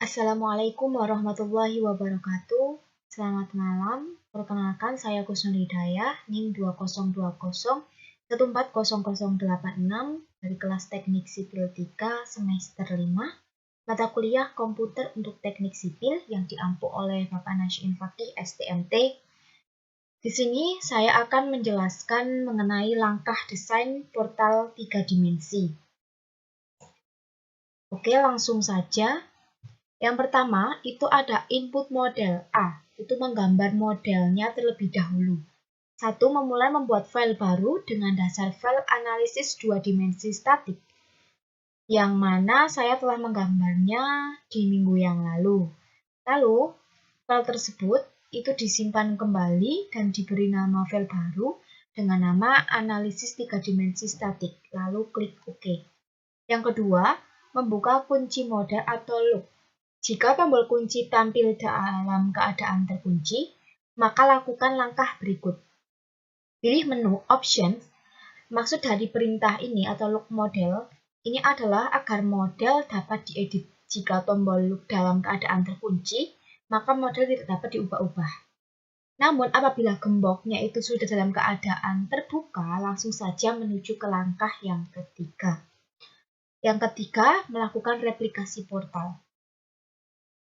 Assalamualaikum warahmatullahi wabarakatuh. Selamat malam. Perkenalkan, saya Kusnul Hidayah, NIM 2020140086 dari kelas Teknik Sipil 3 semester 5, mata kuliah Komputer untuk Teknik Sipil yang diampu oleh Bapak Nasyim Fakih STMT. Di sini saya akan menjelaskan mengenai langkah desain portal 3 dimensi. Oke, langsung saja. Yang pertama, itu ada input model A, itu menggambar modelnya terlebih dahulu. Satu, memulai membuat file baru dengan dasar file analisis 2 dimensi statik, yang mana saya telah menggambarnya di minggu yang lalu. Lalu, file tersebut itu disimpan kembali dan diberi nama file baru dengan nama analisis 3 dimensi statik, lalu klik OK. Yang kedua, membuka kunci model atau loop. Jika tombol kunci tampil dalam keadaan terkunci, maka lakukan langkah berikut. Pilih menu Options. Maksud dari perintah ini atau loop model, ini adalah agar model dapat diedit. Jika tombol loop dalam keadaan terkunci, maka model tidak dapat diubah-ubah. Namun apabila gemboknya itu sudah dalam keadaan terbuka, langsung saja menuju ke langkah yang ketiga. Yang ketiga, melakukan replikasi portal.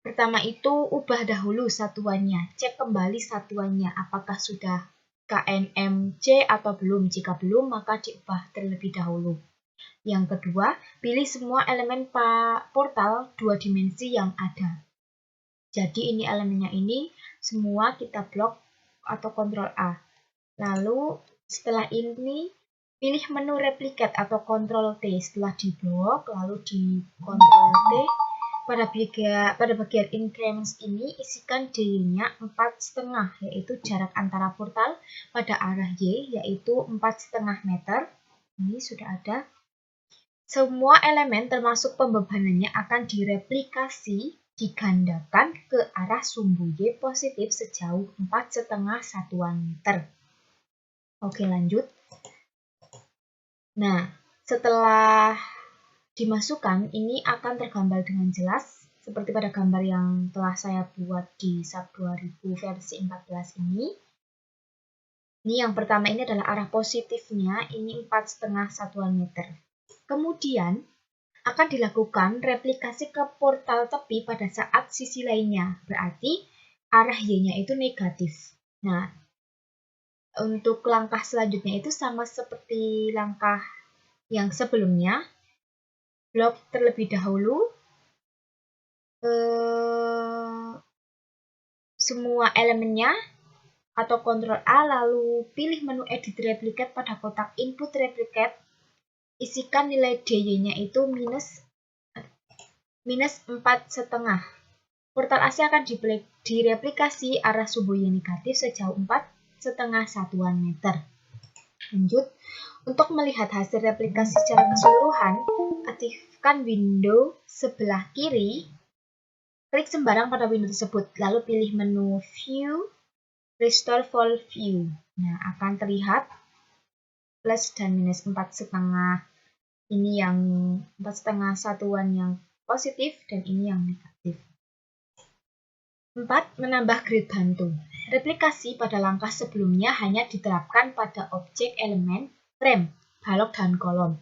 Pertama itu, ubah dahulu satuannya. Cek kembali satuannya apakah sudah KNMC atau belum. Jika belum, maka diubah terlebih dahulu. Yang kedua, pilih semua elemen portal 2 dimensi yang ada. Jadi ini elemennya ini, semua kita blok atau Ctrl A. Lalu setelah ini, pilih menu replicate atau Ctrl T. Setelah diblok, lalu di Ctrl T. Pada bagian increments ini, isikan D-nya 4,5, yaitu jarak antara portal pada arah Y, yaitu 4,5 meter. Ini sudah ada. Semua elemen termasuk pembebanannya akan direplikasi, digandakan ke arah sumbu Y positif sejauh 4,5 satuan meter. Oke, lanjut. Nah, setelah dimasukkan, ini akan tergambar dengan jelas seperti pada gambar yang telah saya buat di SAP 2000 versi 14 ini. Ini yang pertama, ini adalah arah positifnya, ini 4,5 satuan meter. Kemudian akan dilakukan replikasi ke portal tepi pada saat sisi lainnya, berarti arah Y-nya itu negatif. Nah, untuk langkah selanjutnya itu sama seperti langkah yang sebelumnya. Blok terlebih dahulu semua elemennya atau Ctrl A, lalu pilih menu Edit Replicate pada kotak Input Replicate. Isikan nilai DY-nya itu minus 4,5. Portal AC akan direplikasi arah sumbu Y negatif sejauh 4,5 satuan meter. Lanjut, untuk melihat hasil replikasi secara keseluruhan, aktifkan window sebelah kiri, klik sembarang pada window tersebut, lalu pilih menu View, Restore Full View. Nah, akan terlihat plus dan minus 4,5. Ini yang 4,5 satuan yang positif dan ini yang negatif. 4. Menambah grid bantu. Replikasi pada langkah sebelumnya hanya diterapkan pada objek elemen, frame, balok, dan kolom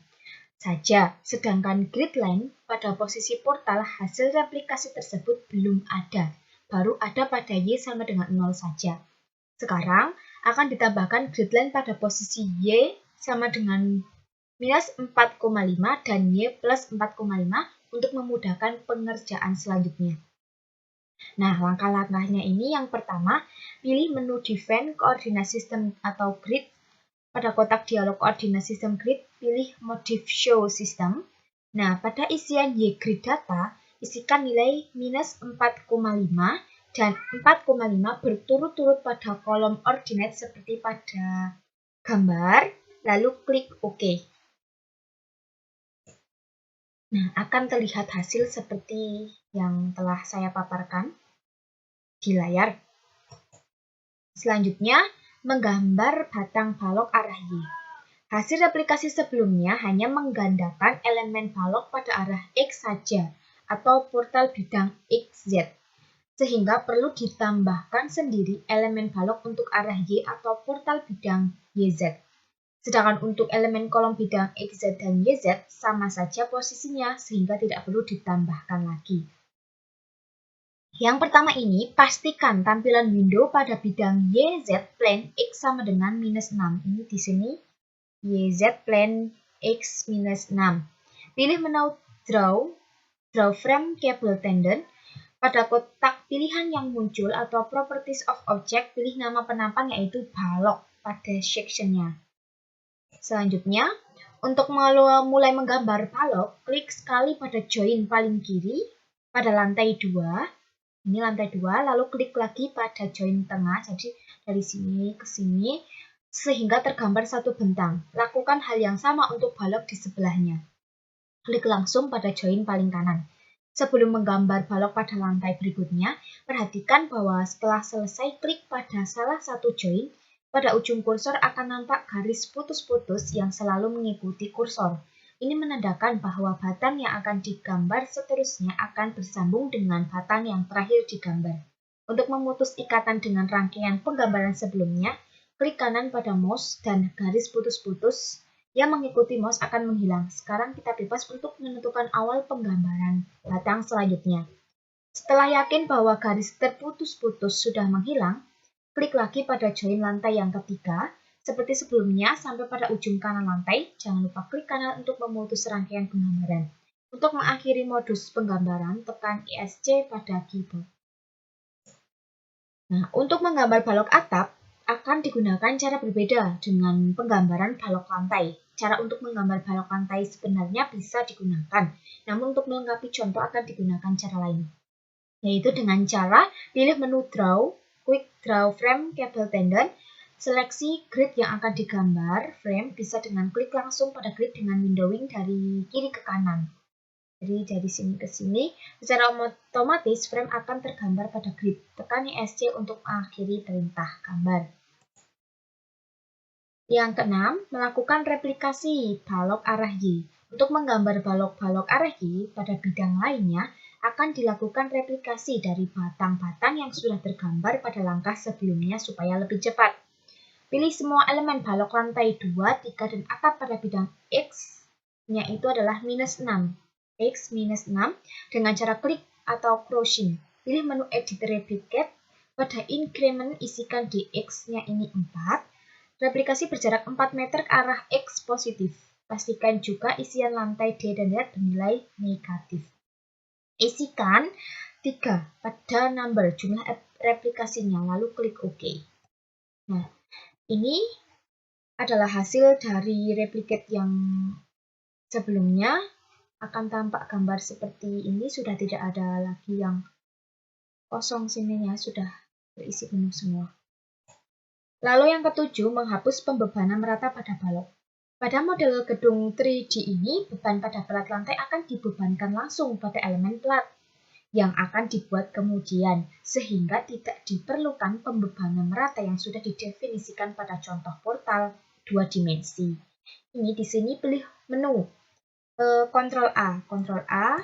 saja, sedangkan grid line pada posisi portal hasil replikasi tersebut belum ada, baru ada pada Y sama dengan 0 saja. Sekarang akan ditambahkan grid line pada posisi Y sama dengan minus 4,5 dan Y plus 4,5 untuk memudahkan pengerjaan selanjutnya. Nah, langkah-langkahnya ini yang pertama, pilih menu Define Coordinate System atau Grid. Pada kotak dialog Coordinate System Grid, pilih Modif Show System. Nah, pada isian Y Grid Data, isikan nilai minus 4,5 dan 4,5 berturut-turut pada kolom ordinate seperti pada gambar, lalu klik OK. Nah, akan terlihat hasil seperti yang telah saya paparkan di layar. Selanjutnya, menggambar batang balok arah Y. Hasil replikasi sebelumnya hanya menggandakan elemen balok pada arah X saja. atau portal bidang XZ, sehingga perlu ditambahkan sendiri elemen balok untuk arah Y atau portal bidang YZ. Sedangkan untuk elemen kolom bidang XZ dan YZ sama saja posisinya sehingga tidak perlu ditambahkan lagi. Yang pertama ini, pastikan tampilan window pada bidang YZ plane X sama dengan -6. Ini di sini YZ plane X -6. Pilih menu Draw Frame Cable Tendon. Pada kotak pilihan yang muncul atau Properties of Object, pilih nama penampang yaitu balok pada sectionnya. Selanjutnya, untuk mulai menggambar balok, klik sekali pada join paling kiri pada lantai 2. Ini lantai 2, lalu klik lagi pada join tengah, jadi dari sini ke sini, sehingga tergambar satu bentang. Lakukan hal yang sama untuk balok di sebelahnya. Klik langsung pada join paling kanan. Sebelum menggambar balok pada lantai berikutnya, perhatikan bahwa setelah selesai klik pada salah satu join, pada ujung kursor akan nampak garis putus-putus yang selalu mengikuti kursor. Ini menandakan bahwa batang yang akan digambar seterusnya akan bersambung dengan batang yang terakhir digambar. Untuk memutus ikatan dengan rangkaian penggambaran sebelumnya, klik kanan pada mouse dan garis putus-putus yang mengikuti mouse akan menghilang. Sekarang kita bebas untuk menentukan awal penggambaran batang selanjutnya. Setelah yakin bahwa garis terputus-putus sudah menghilang, klik lagi pada join lantai yang ketiga. Seperti sebelumnya, sampai pada ujung kanan lantai, jangan lupa klik kanan untuk memutus rangkaian penggambaran. Untuk mengakhiri modus penggambaran, tekan ESC pada keyboard. Nah, untuk menggambar balok atap, akan digunakan cara berbeda dengan penggambaran balok lantai. Cara untuk menggambar balok lantai sebenarnya bisa digunakan, namun untuk melengkapi contoh akan digunakan cara lain, yaitu dengan cara pilih menu Draw, Quick Draw Frame Cable Tendon. Seleksi grid yang akan digambar, frame bisa dengan klik langsung pada grid dengan windowing dari kiri ke kanan. Jadi dari sini ke sini, secara otomatis frame akan tergambar pada grid. Tekan ESC untuk mengakhiri perintah gambar. Yang keenam, melakukan replikasi balok arah Y. Untuk menggambar balok-balok arah Y pada bidang lainnya, akan dilakukan replikasi dari batang-batang yang sudah tergambar pada langkah sebelumnya supaya lebih cepat. Pilih semua elemen balok lantai 2, 3, dan atap pada bidang X-nya itu adalah -6. X -6 dengan cara klik atau crossing. Pilih menu Edit Replicate. Pada increment isikan di X-nya ini 4. Replikasi berjarak 4 meter ke arah X positif. Pastikan juga isian lantai D dan Z bernilai negatif. Isikan 3 pada number jumlah replikasinya, lalu klik OK. Nah, ini adalah hasil dari replicate yang sebelumnya. Akan tampak gambar seperti ini, sudah tidak ada lagi yang kosong sininya, sudah berisi penuh semua. Lalu yang ketujuh, menghapus pembebanan merata pada balok. Pada model gedung 3D ini, beban pada plat lantai akan dibebankan langsung pada elemen plat yang akan dibuat kemudian, sehingga tidak diperlukan pembebanan merata yang sudah didefinisikan pada contoh portal 2 dimensi. Ini di sini pilih menu Ctrl A.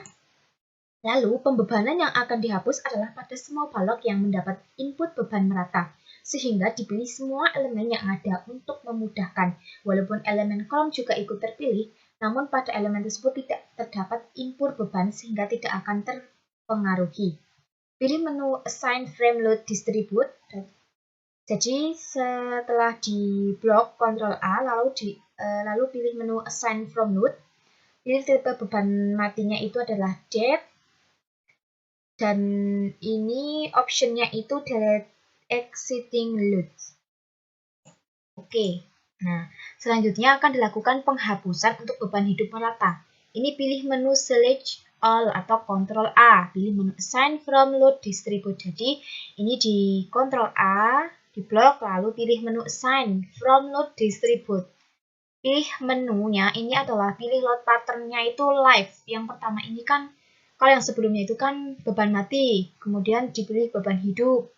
Lalu pembebanan yang akan dihapus adalah pada semua balok yang mendapat input beban merata, sehingga dipilih semua elemen yang ada untuk memudahkan. Walaupun elemen kolom juga ikut terpilih, namun pada elemen tersebut tidak terdapat input beban sehingga tidak akan pengaruhi. Pilih menu Assign Frame Load Distribute. Jadi setelah di blok Ctrl A lalu pilih menu Assign Frame Load. Pilih tipe beban matinya itu adalah Depth. Dan ini optionnya itu Delete Exiting Load. Oke. Nah, selanjutnya akan dilakukan penghapusan untuk beban hidup merata. Ini pilih menu Select All atau Ctrl A, pilih menu Assign From Load Distribute. Jadi ini di Ctrl A, di blok, lalu pilih menu Assign From Load Distribute. Pilih menunya, ini adalah pilih load patternnya itu live. Yang pertama ini kan, kalau yang sebelumnya itu kan beban mati, kemudian dipilih beban hidup.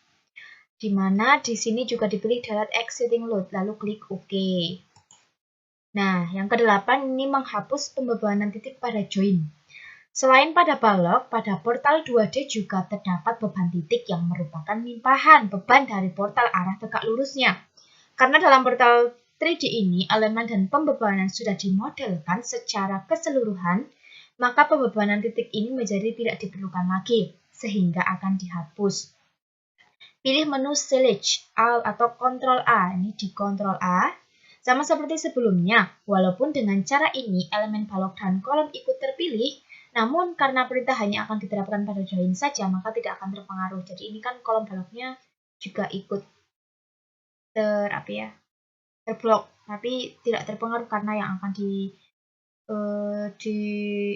Di mana di sini juga dipilih Delete Exiting Load, lalu klik OK. Nah, yang ke-8 ini menghapus pembebanan titik pada join. Selain pada balok, pada portal 2D juga terdapat beban titik yang merupakan limpahan beban dari portal arah tegak lurusnya. Karena dalam portal 3D ini, elemen dan pembebanan sudah dimodelkan secara keseluruhan, maka pembebanan titik ini menjadi tidak diperlukan lagi, sehingga akan dihapus. Pilih menu Select atau Ctrl A. Ini di Ctrl A. Sama seperti sebelumnya, walaupun dengan cara ini elemen balok dan kolom ikut terpilih, namun karena perintah hanya akan diterapkan pada join saja, maka tidak akan terpengaruh. Jadi ini kan kolom baloknya juga ikut terblok, tapi tidak terpengaruh karena yang akan di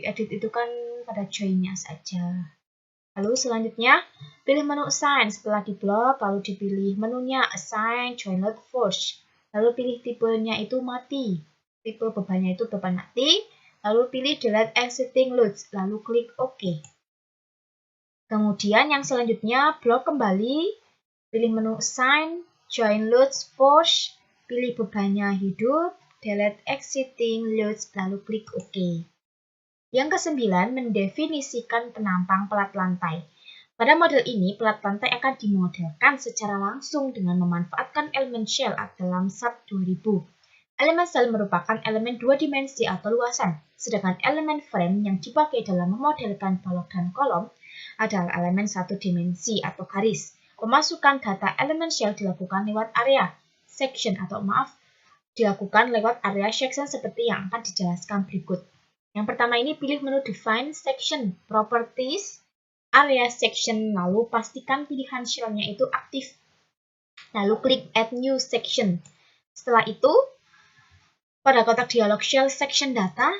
edit itu kan pada joinnya saja. Lalu selanjutnya, pilih menu Assign. Setelah diblok, lalu dipilih menunya Assign Join Load Force. Lalu pilih tipenya itu mati. Tipe bebannya itu beban mati. Lalu pilih Delete Existing Loads. Lalu klik OK. Kemudian yang selanjutnya, blok kembali. Pilih menu Assign Join Loads Force. Pilih bebannya hidup. Delete Existing Loads. Lalu klik OK. Yang kesembilan, mendefinisikan penampang pelat lantai. Pada model ini, pelat lantai akan dimodelkan secara langsung dengan memanfaatkan elemen shell dalam SAP 2000. Elemen shell merupakan elemen dua dimensi atau luasan, sedangkan elemen frame yang dipakai dalam memodelkan balok dan kolom adalah elemen satu dimensi atau garis. Pemasukan data elemen shell dilakukan lewat area section dilakukan lewat area section seperti yang akan dijelaskan berikut. Yang pertama ini pilih menu Define Section Properties Area Section, lalu pastikan pilihan shell-nya itu aktif. Lalu klik Add New Section. Setelah itu, pada kotak dialog Shell Section Data,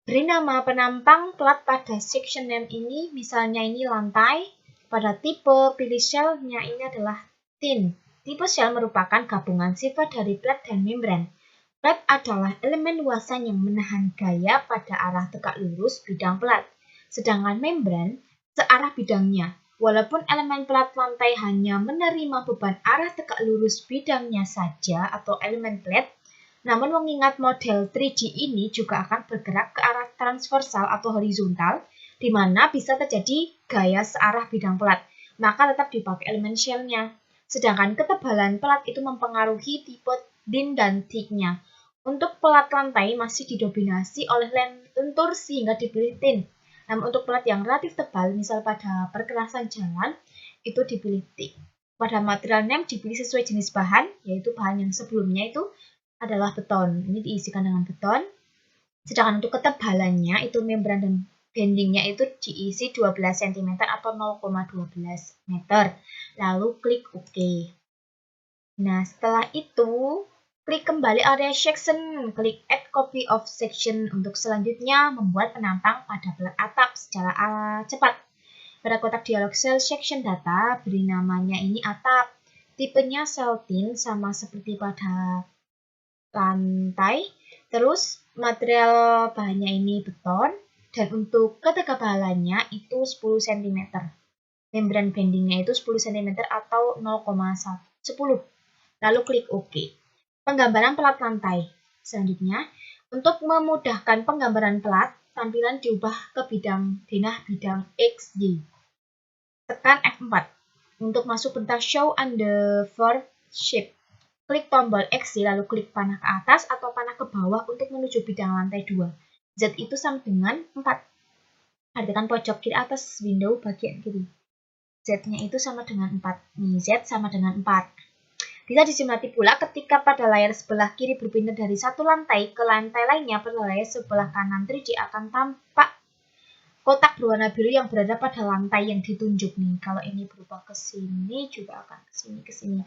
beri nama penampang pelat pada section name ini, misalnya ini lantai. Pada tipe, pilih shell-nya ini adalah tin. Tipe shell merupakan gabungan sifat dari plat dan membran. Plat adalah elemen luasan yang menahan gaya pada arah tegak lurus bidang pelat, sedangkan membran searah bidangnya. Walaupun elemen pelat lantai hanya menerima beban arah tegak lurus bidangnya saja atau elemen plat, namun mengingat model 3D ini juga akan bergerak ke arah transversal atau horizontal, di mana bisa terjadi gaya searah bidang pelat, maka tetap dipakai elemen shell-nya. Sedangkan ketebalan pelat itu mempengaruhi tipe thin dan thick-nya. Untuk pelat lantai masih didominasi oleh lentur sehingga dipilih thin. Namun untuk pelat yang relatif tebal, misal pada perkerasan jalan, itu dipilih thick. Pada material name dipilih sesuai jenis bahan, yaitu bahan yang sebelumnya itu adalah beton. Ini diisikan dengan beton. Sedangkan untuk ketebalannya itu membran dan bendingnya itu diisi 12 cm atau 0,12 meter. Lalu klik OK. Nah, setelah itu klik kembali area section, klik add copy of section untuk selanjutnya membuat penampang pada pelat atap secara cepat. Pada kotak dialog cell section data, beri namanya ini atap. Tipenya cell tin sama seperti pada lantai. Terus material bahannya ini beton dan untuk ketebalannya itu 10 cm. Membran bendingnya itu 10 cm atau 0,10. Lalu klik OK. Penggambaran pelat lantai. Selanjutnya, untuk memudahkan penggambaran pelat, tampilan diubah ke denah bidang XY. Tekan F4. Untuk masuk perintah Show Under for Shape, klik tombol XY lalu klik panah ke atas atau panah ke bawah untuk menuju bidang lantai 2. Z itu sama dengan 4. Artikan pojok kiri atas window bagian kiri. Z-nya itu sama dengan 4. Nih, Z sama dengan 4. Bisa disimulasi pula ketika pada layar sebelah kiri berpindah dari satu lantai ke lantai lainnya, pada layar sebelah kanan 3D akan tampak kotak berwarna biru yang berada pada lantai yang ditunjuk nih. Kalau ini berubah ke sini juga akan ke sini.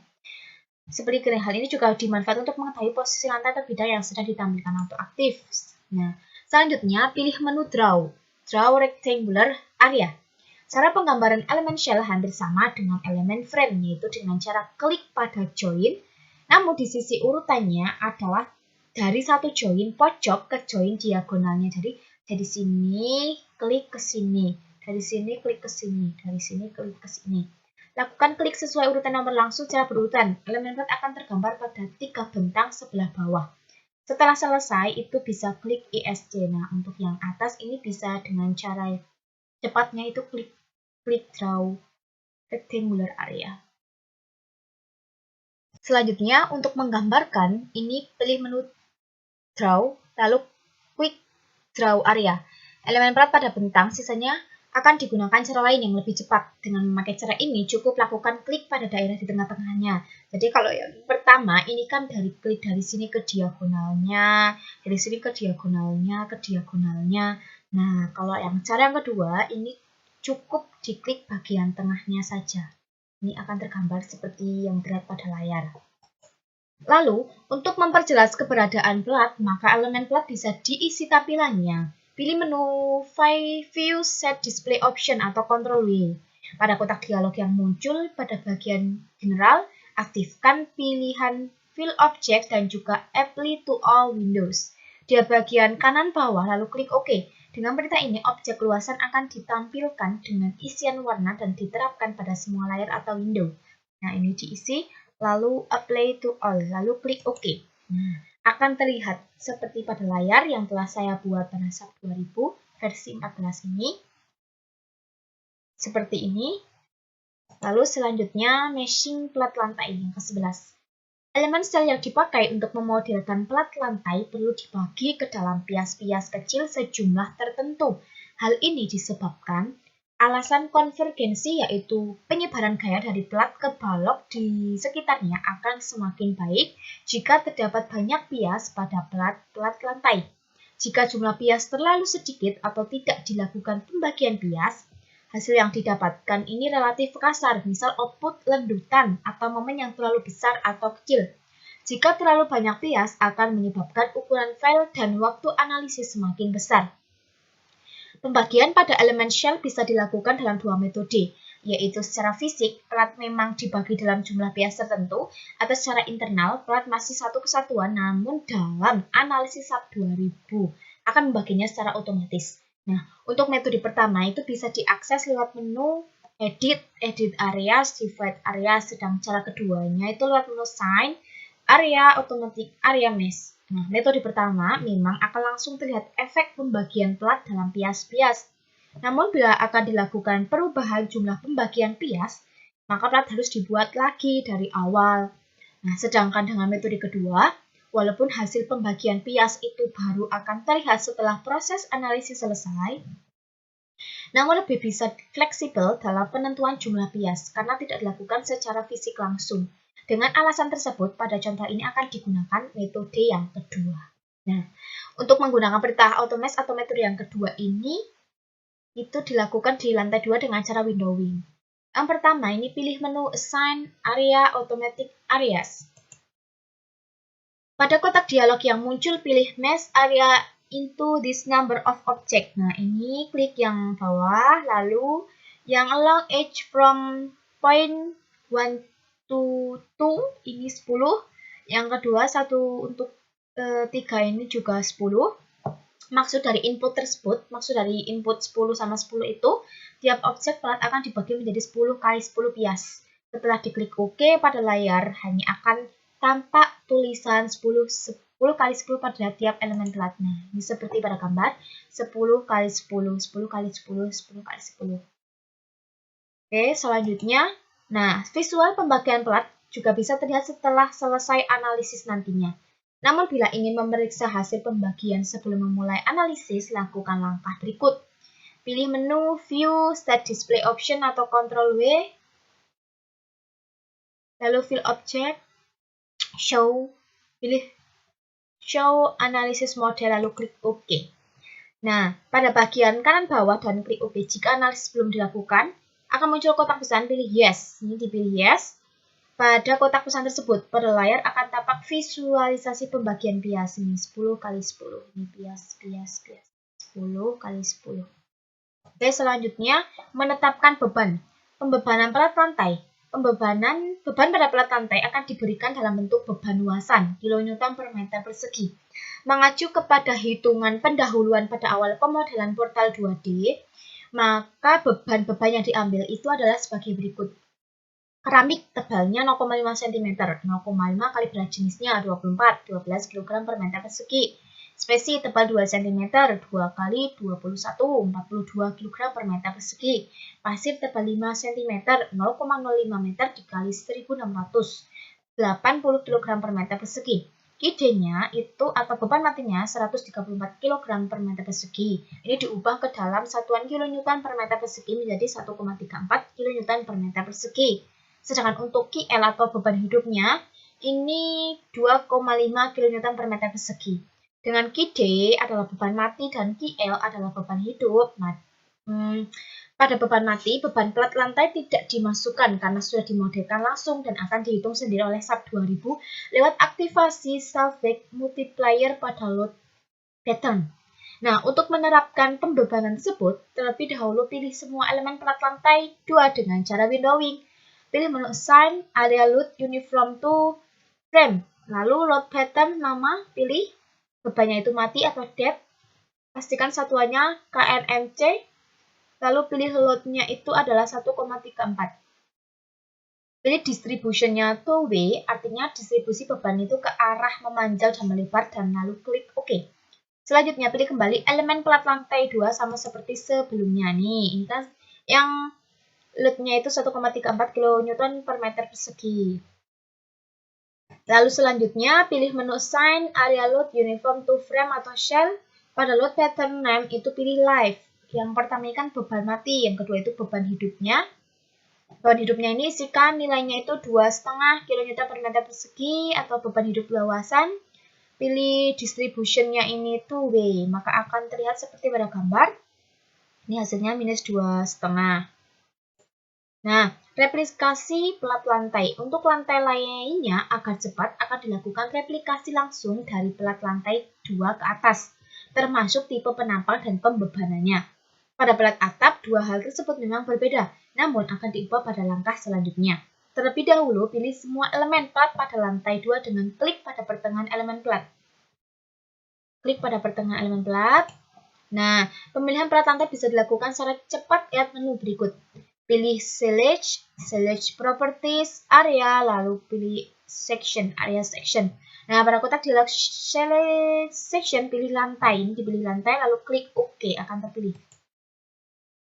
Seperti hal ini juga dimanfaatkan untuk mengetahui posisi lantai atau bidang yang sedang ditampilkan atau aktif. Nah, selanjutnya pilih menu Draw Rectangular Area. Cara penggambaran elemen shell hampir sama dengan elemen frame, yaitu dengan cara klik pada join, namun di sisi urutannya adalah dari satu join pojok ke join diagonalnya. Jadi dari sini klik ke sini, dari sini klik ke sini, dari sini klik ke sini. Lakukan klik sesuai urutan nomor langsung secara berurutan. Elemen plat akan tergambar pada 3 bentang sebelah bawah. Setelah selesai, itu bisa klik ESC. Nah, untuk yang atas ini bisa dengan cara cepatnya itu klik draw rectangular area. Selanjutnya, untuk menggambarkan, ini pilih menu draw, lalu quick draw area. Elemen pelat pada bentang, sisanya akan digunakan cara lain yang lebih cepat. Dengan memakai cara ini, cukup lakukan klik pada daerah di tengah-tengahnya. Jadi kalau yang pertama, ini kan klik dari sini ke diagonalnya, dari sini ke diagonalnya, ke diagonalnya. Nah, kalau yang cara yang kedua, ini cukup diklik bagian tengahnya saja. Ini akan tergambar seperti yang terlihat pada layar. Lalu, untuk memperjelas keberadaan pelat, maka elemen pelat bisa diisi tampilannya. Pilih menu View Set Display Option atau Ctrl W. Pada kotak dialog yang muncul pada bagian general, aktifkan pilihan Fill Object dan juga Apply to All Windows. Di bagian kanan bawah, lalu klik OK. Dengan perintah ini, objek luasan akan ditampilkan dengan isian warna dan diterapkan pada semua layar atau window. Nah, ini diisi, lalu Apply to All, lalu klik OK. Nah, akan terlihat seperti pada layar yang telah saya buat pada SAP 2000 versi 14 ini. Seperti ini. Lalu selanjutnya meshing plat lantai yang ke-11. Elemen sel yang dipakai untuk memodelkan plat lantai perlu dibagi ke dalam pias-pias kecil sejumlah tertentu. Hal ini disebabkan alasan konvergensi, yaitu penyebaran gaya dari plat ke balok di sekitarnya akan semakin baik jika terdapat banyak pias pada plat lantai. Jika jumlah pias terlalu sedikit atau tidak dilakukan pembagian pias, hasil yang didapatkan ini relatif kasar, misal output lendutan atau momen yang terlalu besar atau kecil. Jika terlalu banyak pias akan menyebabkan ukuran file dan waktu analisis semakin besar. Pembagian pada elemen shell bisa dilakukan dalam dua metode, yaitu secara fisik, plat memang dibagi dalam jumlah pias tertentu, atau secara internal, plat masih satu kesatuan, namun dalam analisis SAP 2000 akan membaginya secara otomatis. Nah, untuk metode pertama itu bisa diakses lewat menu Edit Area, Divide Area, sedang cara keduanya itu lewat menu Sign, Area, Automatic Area Mesh. Nah, metode pertama memang akan langsung terlihat efek pembagian plat dalam pias-pias. Namun bila akan dilakukan perubahan jumlah pembagian pias, maka plat harus dibuat lagi dari awal. Nah, sedangkan dengan metode kedua, walaupun hasil pembagian pias itu baru akan terlihat setelah proses analisis selesai, namun lebih bisa fleksibel dalam penentuan jumlah pias karena tidak dilakukan secara fisik langsung. Dengan alasan tersebut, pada contoh ini akan digunakan metode yang kedua. Nah, untuk menggunakan perintah automesh atau metode yang kedua ini, itu dilakukan di lantai 2 dengan cara windowing. Yang pertama, ini pilih menu Assign Area Automatic Areas. Pada kotak dialog yang muncul, pilih Mesh Area into this number of object. Nah, ini klik yang bawah, lalu yang along edge from point 1 to 2, ini 10. Yang kedua, 1 untuk 3 ini juga 10. Maksud dari input tersebut, maksud dari input 10 sama 10 itu, tiap objek plat akan dibagi menjadi 10 kali 10 pias. Setelah diklik OK pada layar, hanya akan tampak tulisan 10 kali 10 pada tiap elemen platnya. Ini seperti pada gambar 10 kali 10, 10 kali 10, 10 kali 10. Oke, selanjutnya, nah visual pembagian plat juga bisa terlihat setelah selesai analisis nantinya. Namun bila ingin memeriksa hasil pembagian sebelum memulai analisis, lakukan langkah berikut. Pilih menu View Set Display Option atau Ctrl W, lalu Fill Object, pilih Show Analysis Model, lalu klik OK. Nah, pada bagian kanan bawah dan klik OK. Jika analisis belum dilakukan, akan muncul kotak pesan, pilih Yes. Ini dipilih Yes. Pada kotak pesan tersebut, pada layar akan tampak visualisasi pembagian pias. Ini 10 kali 10. Ini pias. 10 kali 10. Oke, selanjutnya menetapkan beban. Pembebanan plat lantai. Beban pada plat lantai akan diberikan dalam bentuk beban luasan, kilonewton per meter persegi. Mengacu kepada hitungan pendahuluan pada awal pemodelan portal 2D, maka beban-beban yang diambil itu adalah sebagai berikut. Keramik tebalnya 0,5 cm, 0,5 kali berat jenisnya 24, 12 kg per meter persegi. Spesi tebal 2 cm, 2 kali 21, 42 kg per meter persegi. Pasir tebal 5 cm, 0,05 meter dikali 1600, 80 kg per meter persegi. Q-nya itu atau beban matinya 134 kg per meter persegi. Ini diubah ke dalam satuan kilonewton per meter persegi menjadi 1,34 kilonewton per meter persegi. Sedangkan untuk KL atau beban hidupnya ini 2,5 kN per meter persegi. Dengan QD adalah beban mati dan QL adalah beban hidup. Pada beban mati, beban plat lantai tidak dimasukkan karena sudah dimodelkan langsung dan akan dihitung sendiri oleh SAP 2000 lewat aktivasi Salvage multiplier pada load pattern. Nah, untuk menerapkan pembebanan tersebut, terlebih dahulu pilih semua elemen plat lantai 2 dengan cara windowing. Pilih menu Assign, Area Load Uniform to Frame. Lalu Load Pattern, nama, pilih. Bebannya itu mati atau depth. Pastikan satuannya KNMC. Lalu pilih load-nya itu adalah 1,34. Pilih distribution-nya to W, artinya distribusi beban itu ke arah memanjang dan melebar, dan lalu klik OK. Selanjutnya pilih kembali elemen plat lantai 2 sama seperti sebelumnya nih. Ini kan yang load-nya itu 1,34 kN per meter persegi. Lalu selanjutnya pilih menu Assign, Area Load Uniform to Frame atau Shell. Pada load pattern name itu pilih Live. Yang pertama ini kan beban mati, yang kedua itu beban hidupnya. Beban hidupnya ini isikan nilainya itu 2,5 kN per meter persegi atau beban hidup luasan. Pilih distribution-nya ini to W, maka akan terlihat seperti pada gambar. Ini hasilnya minus 2,5. Nah, replikasi plat lantai. Untuk lantai lainnya agar cepat akan dilakukan replikasi langsung dari plat lantai 2 ke atas, termasuk tipe penampang dan pembebanannya. Pada plat atap, dua hal tersebut memang berbeda, namun akan diubah pada langkah selanjutnya. Terlebih dahulu, pilih semua elemen plat pada lantai 2 dengan klik pada pertengahan elemen plat. Klik pada pertengahan elemen plat. Nah, pemilihan plat lantai bisa dilakukan secara cepat lewat menu berikut. Pilih Select Properties, Area, lalu pilih Section, Area Section. Nah, pada kotak di Select Section, pilih lantai. Ini dipilih lantai, lalu klik OK, akan terpilih.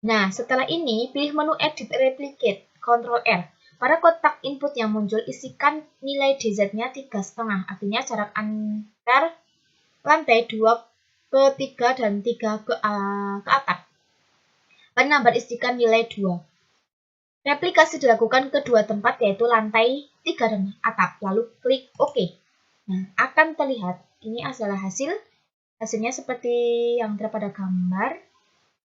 Nah, setelah ini, pilih menu Edit Replicate, Ctrl R. Pada kotak input yang muncul, isikan nilai DZ-nya 3,5, artinya jarak antar lantai 2 ke 3 dan 3 ke atap. Pada nomor isikan nilai 2. Replikasi dilakukan ke dua tempat, yaitu lantai 3 dan atap, lalu klik OK. Nah, akan terlihat ini adalah hasilnya seperti yang terdapat pada gambar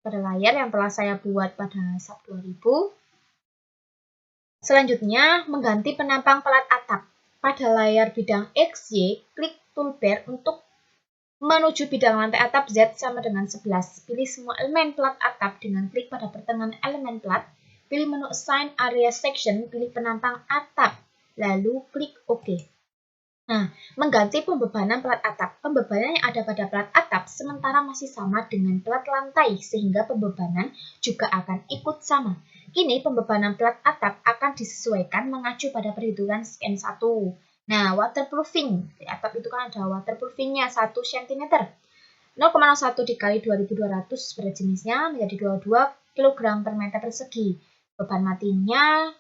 pada layar yang telah saya buat pada SAP 2000. Selanjutnya, mengganti penampang plat atap. Pada layar bidang XY, klik toolbar untuk menuju bidang lantai atap Z sama dengan 11. Pilih semua elemen plat atap dengan klik pada pertengahan elemen plat. Pilih menu Assign Area Section, pilih penampang atap, lalu klik OK. Nah, mengganti pembebanan plat atap. Pembebanan yang ada pada plat atap sementara masih sama dengan plat lantai, sehingga pembebanan juga akan ikut sama. Kini pembebanan plat atap akan disesuaikan mengacu pada perhitungan scan 1. Nah, waterproofing. Di atap itu kan ada waterproofingnya 1 cm. 0,01 dikali 2200 berat jenisnya menjadi 22 kg per meter persegi. Beban matinya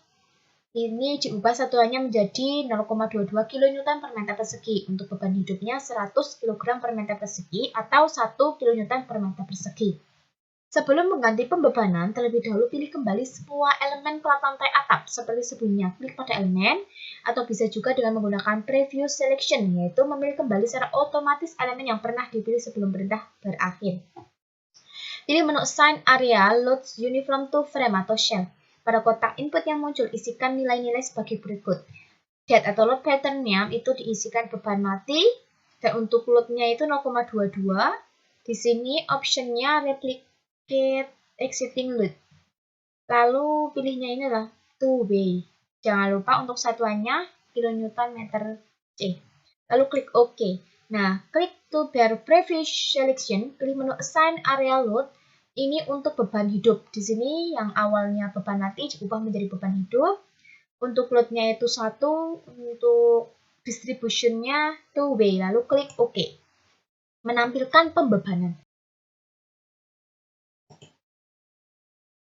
ini diubah satuannya menjadi 0,22 kN per meter persegi. Untuk beban hidupnya 100 kg per meter persegi atau 1 kN per meter persegi. Sebelum mengganti pembebanan, terlebih dahulu pilih kembali semua elemen plat lantai atap seperti sebelumnya. Klik pada elemen, atau bisa juga dengan menggunakan Preview Selection, yaitu memilih kembali secara otomatis elemen yang pernah dipilih sebelum perintah berakhir. Pilih menu Assign Area Load Uniform to Frame atau Shell. Pada kotak input yang muncul, isikan nilai-nilai sebagai berikut. Date atau load pattern-nya itu diisikan beban mati, dan untuk load-nya itu 0,22. Di sini option-nya Replicate Exiting Load. Lalu pilihnya ini adalah 2W. Jangan lupa untuk satuannya kilonewton meter C. Lalu klik OK. Nah, klik toolbar Preview Selection, pilih menu Assign Area Load. Ini untuk beban hidup. Di sini yang awalnya beban mati diubah menjadi beban hidup. Untuk load-nya itu 1, untuk distribution-nya 2way, lalu klik OK. Menampilkan pembebanan.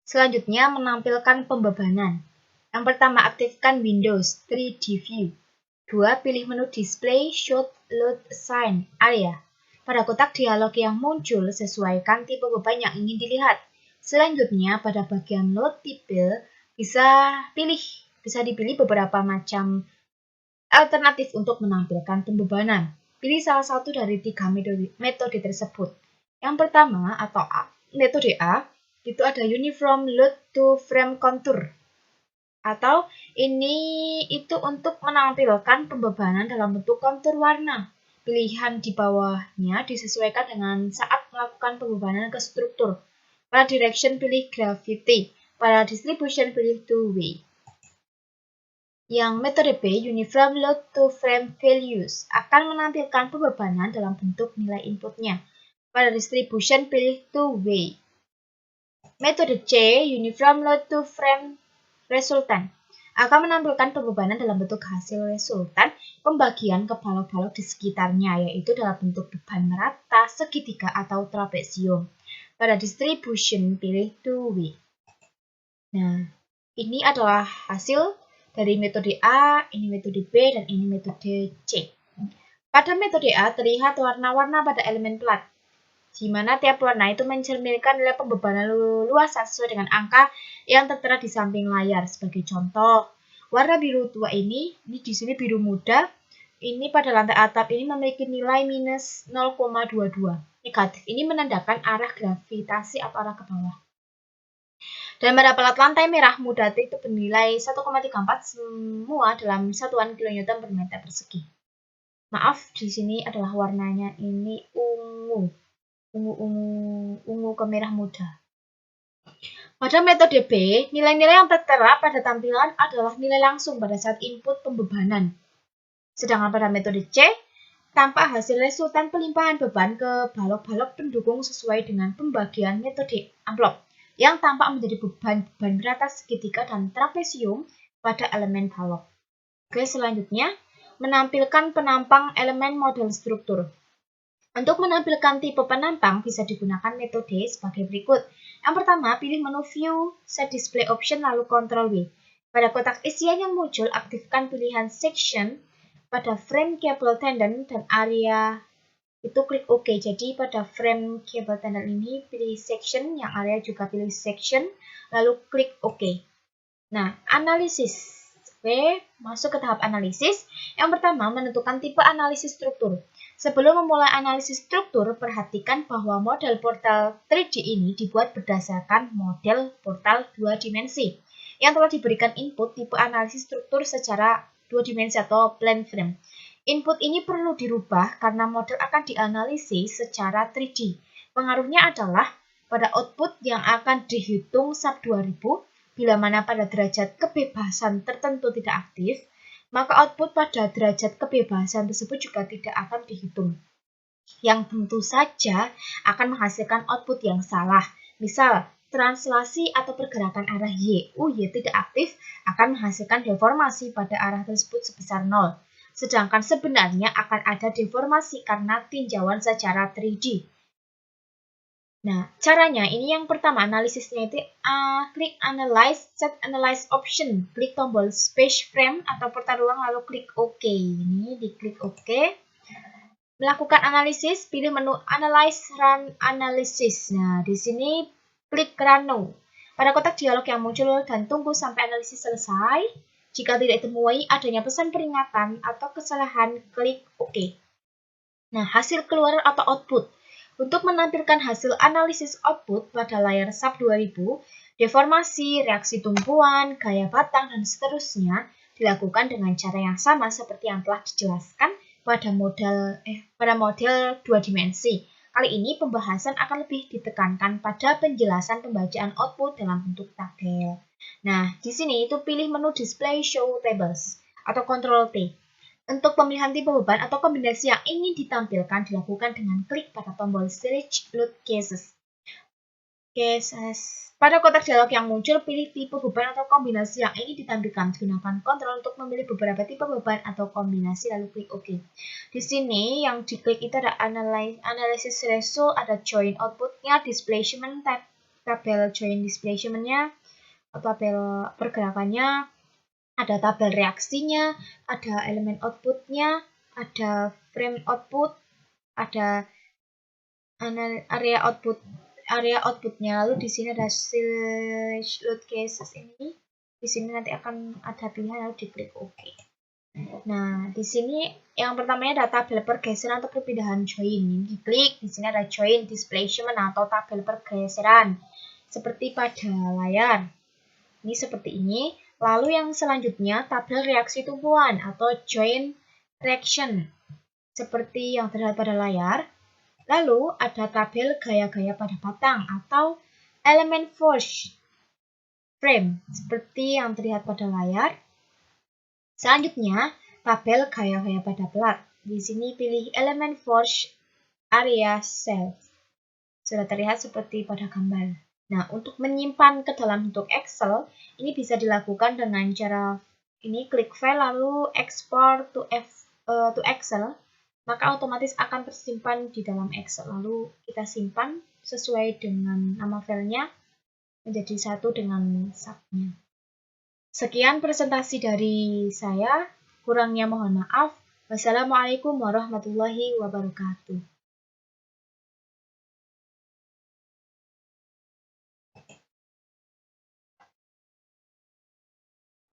Selanjutnya menampilkan pembebanan. Yang pertama, aktifkan Windows 3D View. 2. Pilih menu Display, Show, Load, Assign, Area. Pada kotak dialog yang muncul, sesuaikan tipe beban yang ingin dilihat. Selanjutnya, pada bagian Load Tipe, bisa dipilih beberapa macam alternatif untuk menampilkan pembebanan. Pilih salah satu dari 3 metode tersebut. Yang pertama, atau metode A, itu ada Uniform Load to Frame Contour. Atau itu untuk menampilkan pembebanan dalam bentuk kontur warna. Pilihan di bawahnya disesuaikan dengan saat melakukan pembebanan ke struktur. Pada direction pilih gravity, pada distribution pilih two-way. Yang metode B, Uniform Load to Frame Values, akan menampilkan pembebanan dalam bentuk nilai inputnya. Pada distribution pilih two-way. Metode C, Uniform Load to Frame Resultant, akan menampilkan pembebanan dalam bentuk hasil resultan pembagian ke balok-balok di sekitarnya, yaitu dalam bentuk beban merata, segitiga, atau trapesium. Pada distribution, pilih two-way. Nah, ini adalah hasil dari metode A, ini metode B, dan ini metode C. Pada metode A, terlihat warna-warna pada elemen plat, di mana tiap warna itu mencerminkan nilai pembebanan luasan sesuai dengan angka yang tertera di samping layar. Sebagai contoh, warna biru tua ini di sini biru muda, ini pada lantai atap ini memiliki nilai minus 0,22. Negatif ini menandakan arah gravitasi atau arah ke bawah. Dan pada plat lantai merah muda itu bernilai 1,34 semua dalam satuan kilonewton per meter persegi. Maaf, di sini adalah warnanya ini ungu ke merah muda. Pada metode B, nilai-nilai yang tertera pada tampilan adalah nilai langsung pada saat input pembebanan. Sedangkan pada metode C, tampak hasil resultan pelimpahan beban ke balok-balok pendukung sesuai dengan pembagian metode amplop, yang tampak menjadi beban merata, segitiga, dan trapesium pada elemen balok. Oke, selanjutnya, menampilkan penampang elemen model struktur. Untuk menampilkan tipe penampang bisa digunakan metode sebagai berikut. Yang pertama, pilih menu View, Set Display Option, lalu Ctrl W. Pada kotak isian yang muncul, aktifkan pilihan Section. Pada frame cable tendon dan area itu klik OK. Jadi pada frame cable tendon ini pilih Section, yang area juga pilih Section, lalu klik OK. Nah, analisis. Oke, masuk ke tahap analisis. Yang pertama, menentukan tipe analisis struktur. Sebelum memulai analisis struktur, perhatikan bahwa model portal 3D ini dibuat berdasarkan model portal 2 dimensi yang telah diberikan input tipe analisis struktur secara 2 dimensi atau plane frame. Input ini perlu dirubah karena model akan dianalisis secara 3D. Pengaruhnya adalah pada output yang akan dihitung sub 2000, bila mana pada derajat kebebasan tertentu tidak aktif, maka output pada derajat kebebasan tersebut juga tidak akan dihitung, yang tentu saja akan menghasilkan output yang salah. Misal, translasi atau pergerakan arah Y tidak aktif akan menghasilkan deformasi pada arah tersebut sebesar 0. Sedangkan sebenarnya akan ada deformasi karena tinjauan secara 3D. Nah, caranya ini yang pertama, analisisnya itu klik Analyze, Set Analyze Option, klik tombol Space Frame atau peta ruang lalu klik OK. Ini diklik OK. Melakukan analisis, pilih menu Analyze Run Analysis. Nah, di sini klik Run Now. Pada kotak dialog yang muncul dan tunggu sampai analisis selesai. Jika tidak ditemui adanya pesan peringatan atau kesalahan, klik OK. Nah, hasil keluar atau output. Untuk menampilkan hasil analisis output pada layar sub 2000, deformasi, reaksi tumpuan, gaya batang, dan seterusnya dilakukan dengan cara yang sama seperti yang telah dijelaskan pada model 2 dimensi. Kali ini pembahasan akan lebih ditekankan pada penjelasan pembacaan output dalam bentuk tabel. Nah, di sini itu pilih menu Display Show Tables atau Ctrl T. Untuk pemilihan tipe beban atau kombinasi yang ingin ditampilkan dilakukan dengan klik pada tombol Select Load Cases. Pada kotak dialog yang muncul, pilih tipe beban atau kombinasi yang ingin ditampilkan. Gunakan kontrol untuk memilih beberapa tipe beban atau kombinasi, lalu klik OK. Di sini yang diklik itu ada analysis result, ada join outputnya, displacement, tabel join displacementnya, tabel pergerakannya, ada tabel reaksinya, ada elemen outputnya, ada frame output, ada area outputnya. Lalu di sini ada load cases ini. Di sini nanti akan ada pilihan, lalu diklik OK. Nah, di sini yang pertamanya ada tabel pergeseran atau perpindahan join. Ini diklik, di sini ada join displacement atau tabel pergeseran seperti pada layar. Ini seperti ini. Lalu yang selanjutnya tabel reaksi tumpuan atau join reaction seperti yang terlihat pada layar. Lalu ada tabel gaya-gaya pada batang atau elemen force frame seperti yang terlihat pada layar. Selanjutnya, tabel gaya-gaya pada plat. Di sini pilih elemen force area cell. Sudah terlihat seperti pada gambar. Nah, untuk menyimpan ke dalam bentuk Excel, ini bisa dilakukan dengan cara ini klik file lalu export to Excel. Maka otomatis akan tersimpan di dalam Excel. Lalu kita simpan sesuai dengan nama filenya menjadi satu dengan subnya. Sekian presentasi dari saya. Kurangnya mohon maaf. Wassalamualaikum warahmatullahi wabarakatuh.